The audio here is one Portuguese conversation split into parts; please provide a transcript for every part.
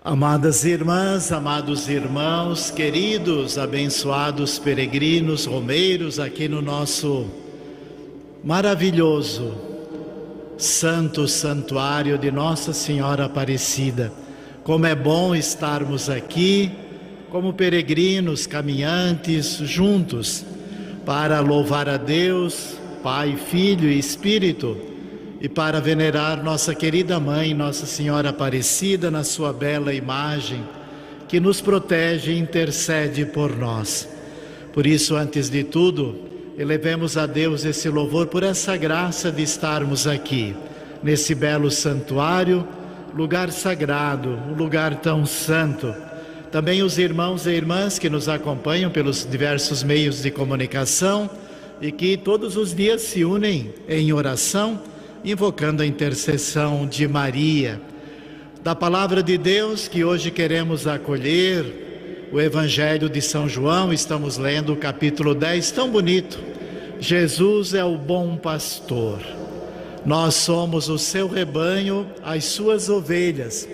Amadas irmãs, amados irmãos, queridos, abençoados peregrinos, romeiros, aqui no nosso maravilhoso Santo Santuário de Nossa Senhora Aparecida. Como é bom estarmos aqui, como peregrinos, caminhantes, juntos, para louvar a Deus, Pai, Filho e Espírito, e para venerar nossa querida Mãe, Nossa Senhora Aparecida, na sua bela imagem, que nos protege e intercede por nós. Por isso, antes de tudo, elevemos a Deus esse louvor por essa graça de estarmos aqui, nesse belo santuário, lugar sagrado, um lugar tão santo. Também os irmãos e irmãs que nos acompanham pelos diversos meios de comunicação e que todos os dias se unem em oração, invocando a intercessão de Maria. Da palavra de Deus que hoje queremos acolher, o Evangelho de São João, estamos lendo o capítulo 10, tão bonito. Jesus é o bom pastor. Nós somos o seu rebanho, as suas ovelhas.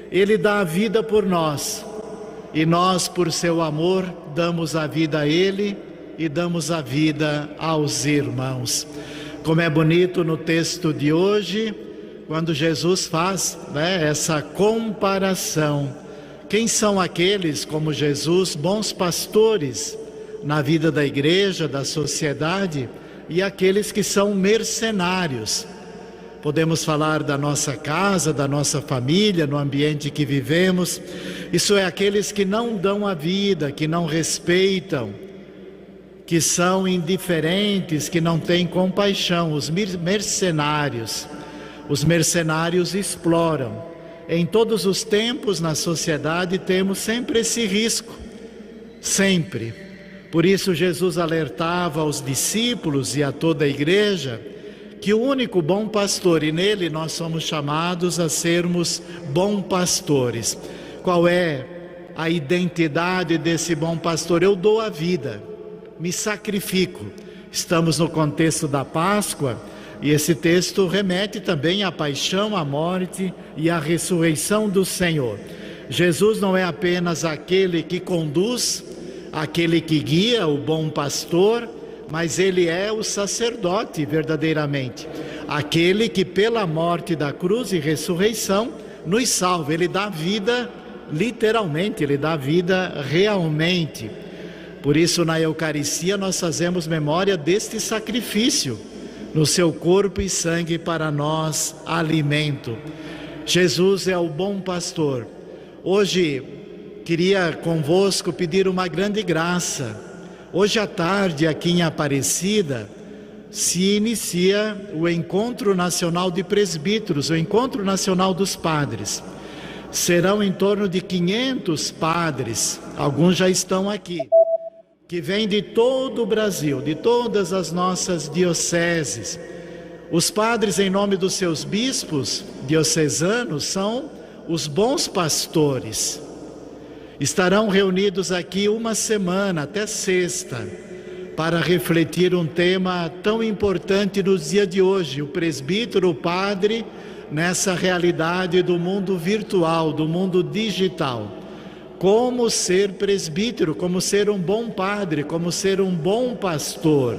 Ele dá a vida por nós, e nós, por seu amor, damos a vida a ele e damos a vida aos irmãos. Como é bonito no texto de hoje, quando Jesus faz essa comparação. Quem são aqueles, como Jesus, bons pastores na vida da igreja, da sociedade, e aqueles que são mercenários? Podemos falar da nossa casa, da nossa família, no ambiente que vivemos. Isso é aqueles que não dão a vida, que não respeitam, que são indiferentes, que não têm compaixão, os mercenários. Os mercenários exploram. Em todos os tempos na sociedade temos sempre esse risco, sempre. Por isso Jesus alertava aos discípulos e a toda a igreja que o único bom pastor, e nele nós somos chamados a sermos bons pastores. Qual é a identidade desse bom pastor? Eu dou a vida, me sacrifico. Estamos no contexto da Páscoa e esse texto remete também à paixão, à morte e à ressurreição do Senhor. Jesus não é apenas aquele que conduz, aquele que guia, o bom pastor, mas ele é o sacerdote verdadeiramente, aquele que pela morte da cruz e ressurreição nos salva. Ele dá vida literalmente, ele dá vida realmente. Por isso, na Eucaristia, nós fazemos memória deste sacrifício, no seu corpo e sangue para nós, alimento. Jesus é o bom pastor. Hoje, queria convosco pedir uma grande graça. Hoje à tarde, aqui em Aparecida, se inicia o Encontro Nacional de Presbíteros, o Encontro Nacional dos Padres. Serão em torno de 500 padres, alguns já estão aqui, que vem de todo o Brasil, de todas as nossas dioceses. Os padres, em nome dos seus bispos diocesanos, são os bons pastores. Estarão reunidos aqui uma semana, até sexta, para refletir um tema tão importante nos dias de hoje, o presbítero, o padre, nessa realidade do mundo virtual, do mundo digital. Como ser presbítero, como ser um bom padre, como ser um bom pastor.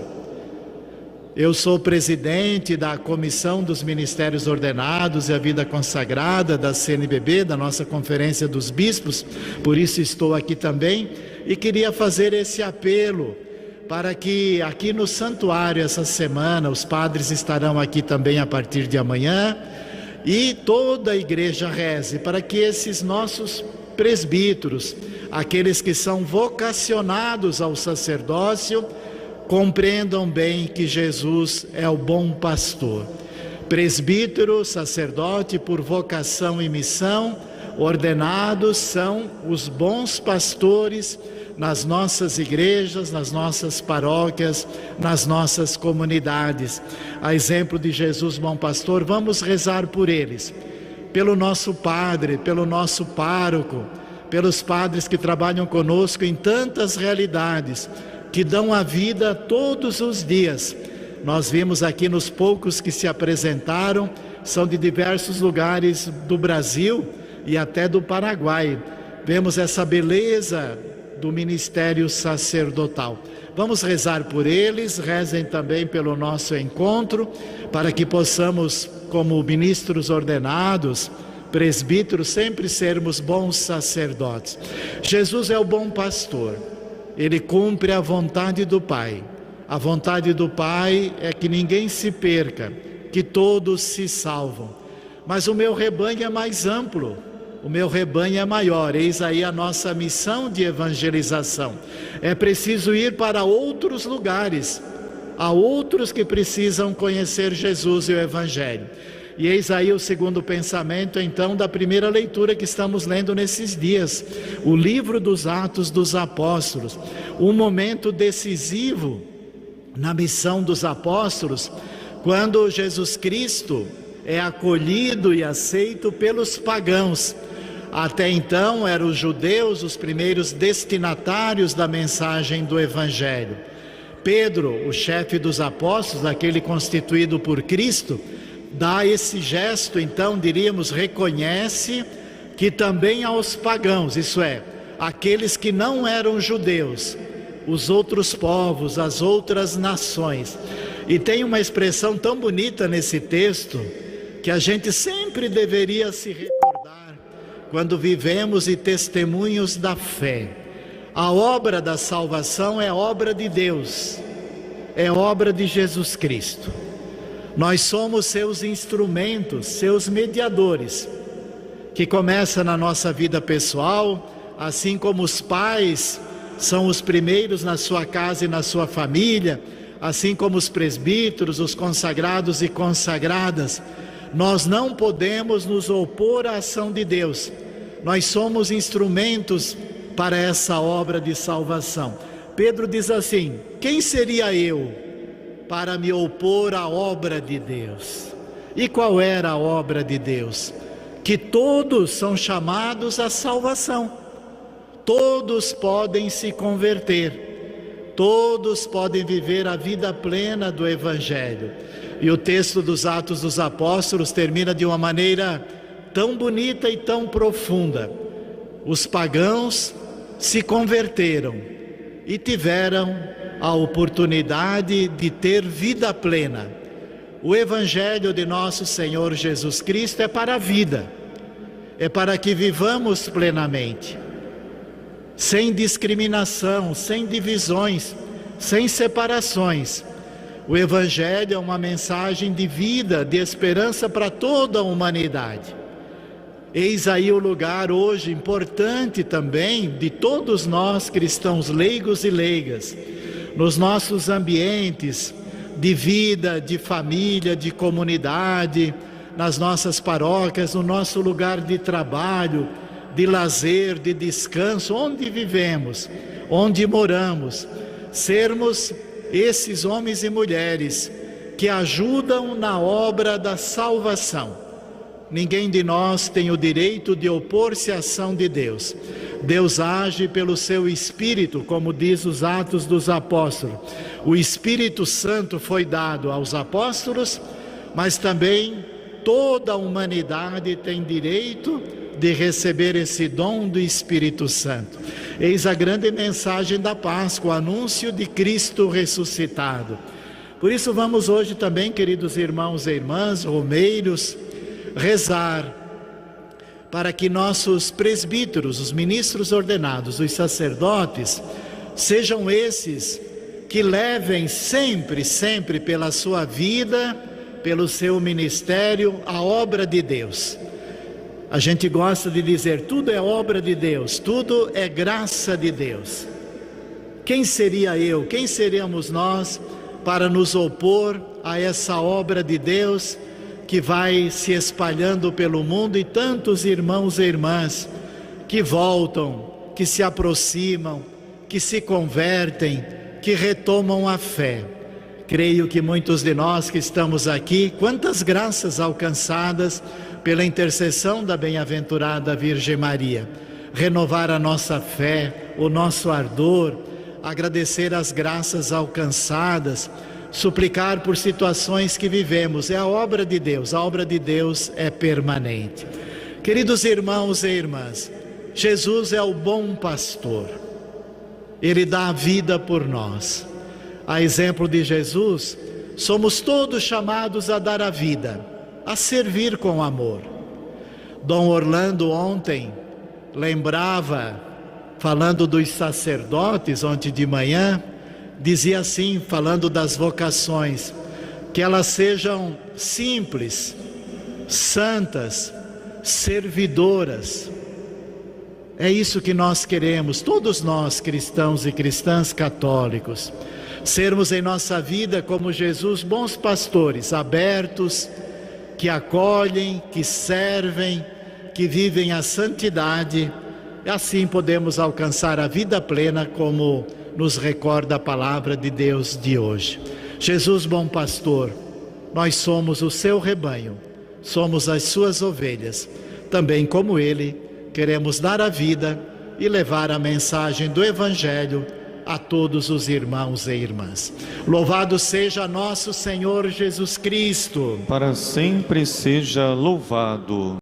Eu sou presidente da Comissão dos Ministérios Ordenados e a Vida Consagrada da CNBB, da nossa Conferência dos Bispos, por isso estou aqui também, e queria fazer esse apelo para que aqui no santuário essa semana, os padres estarão aqui também a partir de amanhã, e toda a igreja reze para que esses nossos presbíteros, aqueles que são vocacionados ao sacerdócio, compreendam bem que Jesus é o bom pastor. Presbítero, sacerdote por vocação e missão, ordenados são os bons pastores nas nossas igrejas, nas nossas paróquias, nas nossas comunidades. A exemplo de Jesus, bom pastor, vamos rezar por eles. Pelo nosso padre, pelo nosso pároco, pelos padres que trabalham conosco em tantas realidades, que dão a vida todos os dias. Nós vimos aqui nos poucos que se apresentaram, são de diversos lugares do Brasil, e até do Paraguai. Vemos essa beleza do ministério sacerdotal. Vamos rezar por eles, rezem também pelo nosso encontro, para que possamos, como ministros ordenados, presbíteros, sempre sermos bons sacerdotes. Jesus é o bom pastor, ele cumpre a vontade do Pai. A vontade do Pai é que ninguém se perca, que todos se salvam. Mas o meu rebanho é mais amplo, o meu rebanho é maior. Eis aí a nossa missão de evangelização. É preciso ir para outros lugares. Há outros que precisam conhecer Jesus e o Evangelho. E eis aí o segundo pensamento, então, da primeira leitura que estamos lendo nesses dias. O livro dos Atos dos Apóstolos. Um momento decisivo na missão dos apóstolos, quando Jesus Cristo é acolhido e aceito pelos pagãos. Até então eram os judeus os primeiros destinatários da mensagem do Evangelho. Pedro, o chefe dos apóstolos, aquele constituído por Cristo, dá esse gesto, então diríamos, reconhece que também aos pagãos, isso é, aqueles que não eram judeus, os outros povos, as outras nações. E tem uma expressão tão bonita nesse texto, que a gente sempre deveria se recordar quando vivemos e testemunhos da fé. A obra da salvação é obra de Deus, é obra de Jesus Cristo. Nós somos seus instrumentos, seus mediadores, que começa na nossa vida pessoal, assim como os pais são os primeiros na sua casa e na sua família, assim como os presbíteros, os consagrados e consagradas. Nós não podemos nos opor à ação de Deus. Nós somos instrumentos para essa obra de salvação. Pedro diz assim: quem seria eu para me opor à obra de Deus? E qual era a obra de Deus? Que todos são chamados à salvação. Todos podem se converter. Todos podem viver a vida plena do Evangelho. E o texto dos Atos dos Apóstolos termina de uma maneira tão bonita e tão profunda. Os pagãos se converteram e tiveram a oportunidade de ter vida plena. O Evangelho de nosso Senhor Jesus Cristo é para a vida, é para que vivamos plenamente, sem discriminação, sem divisões, sem separações. O Evangelho é uma mensagem de vida, de esperança para toda a humanidade. Eis aí o lugar hoje importante também de todos nós cristãos leigos e leigas, nos nossos ambientes de vida, de família, de comunidade, nas nossas paróquias, no nosso lugar de trabalho, de lazer, de descanso, onde vivemos, onde moramos, sermos esses homens e mulheres que ajudam na obra da salvação. Ninguém de nós tem o direito de opor-se à ação de Deus. Deus age pelo seu Espírito, como diz os Atos dos Apóstolos. O Espírito Santo foi dado aos apóstolos, mas também toda a humanidade tem direito de receber esse dom do Espírito Santo. Eis a grande mensagem da Páscoa, o anúncio de Cristo ressuscitado. Por isso vamos hoje também, queridos irmãos e irmãs, romeiros, rezar para que nossos presbíteros, os ministros ordenados, os sacerdotes, sejam esses que levem sempre, sempre pela sua vida, pelo seu ministério, a obra de Deus. A gente gosta de dizer, tudo é obra de Deus, tudo é graça de Deus. Quem seria eu, quem seríamos nós para nos opor a essa obra de Deus que vai se espalhando pelo mundo, e tantos irmãos e irmãs que voltam, que se aproximam, que se convertem, que retomam a fé. Creio que muitos de nós que estamos aqui, quantas graças alcançadas pela intercessão da bem-aventurada Virgem Maria. Renovar a nossa fé, o nosso ardor, agradecer as graças alcançadas, suplicar por situações que vivemos. É a obra de Deus é permanente. Queridos irmãos e irmãs, Jesus é o bom pastor. Ele dá a vida por nós. A exemplo de Jesus, somos todos chamados a dar a vida, a servir com amor. Dom Orlando ontem lembrava, falando dos sacerdotes ontem de manhã, dizia assim, falando das vocações, que elas sejam simples, santas, servidoras. É isso que nós queremos, todos nós cristãos e cristãs católicos, sermos em nossa vida como Jesus, bons pastores, abertos, que acolhem, que servem, que vivem a santidade, e assim podemos alcançar a vida plena, como nos recorda a palavra de Deus de hoje. Jesus, bom pastor, nós somos o seu rebanho, somos as suas ovelhas, também como ele, queremos dar a vida e levar a mensagem do Evangelho a todos os irmãos e irmãs. Louvado seja nosso Senhor Jesus Cristo. Para sempre seja louvado.